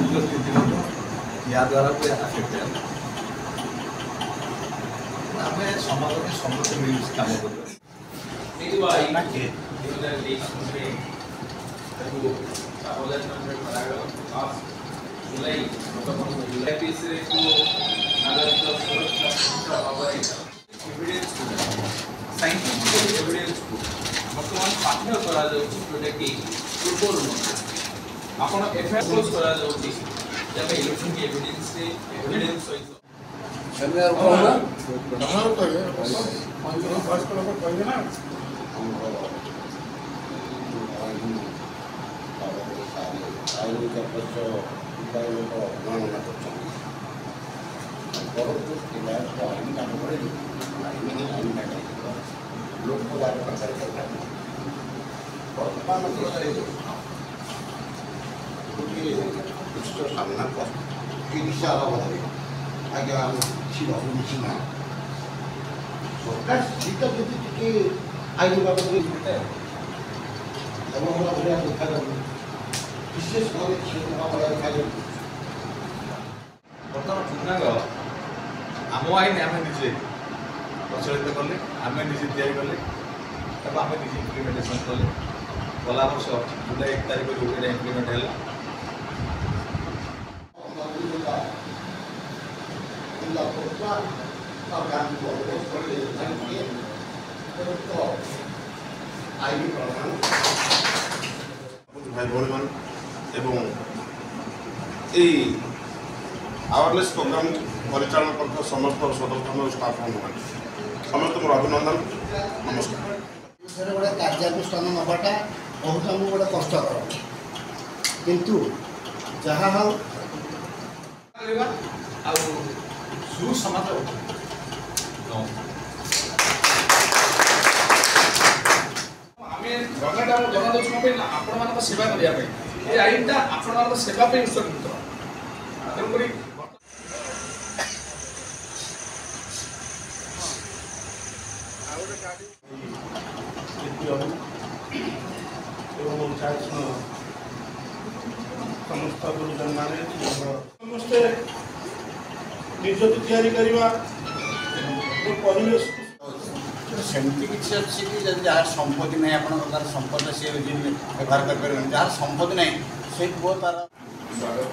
ସାମାଜିକ ସ୍ଥିତି या द्वारा भी आफेक्ट है आम समाज में समस्त मिल कम बर्तमान पाठ्य पूर्व आपन एफआईआर क्लोज करा जाउची जब इलेक्शन की एविडेंस सहित शनिवार को ना कहां तो है पंद्रह पास को लोग कहेंगे ना आयु का बच्चों इकाई को मानना करते हैं बहुत इलाज को आयु का बड़े आयु का लोग को बारे में कर करता है बहुत पाना करता है कुछ तो सामना कर कि दिशा वाला आगे हम चीज़ और निचना सरकार सीधा किसी के आयु का बदले होता है जब हम लोग अपने देखा जाता है विशेष कर क्षेत्र का बड़ा देखा जाता है बर्तमान पूर्णांग आम आईन आम निजे प्रचलित कले आम निजे तैयारी कले तब आम निजे इम्प्लीमेंटेशन कले गला वर्ष जुलाई 1 तारिख को ये इम्प्लीमेंट है भाई भौणी मान आवेरनेस प्रोग्राम परिचालन कर समस्त सदस्य स्टाफ समस्त मोर अभिनंदन नमस्कार गोटे कार्यानुष्ठान नवाटा बहुत आम गोटे कष्टर किंतु जहाँ हाँ सुसमाज गवर्नमेंट जन आपण सेवा करने आईन आपण सेवा उत्सर्गित तेणुक समस्त गुरुजन माने समस्ते निज तैयारी करवा परिवेश सेमती किसी अच्छी कि जब जार संपत्ति नहीं आप संपद सी व्यवहार कर जार संपत्ति नहीं से पुओ तार स्वागत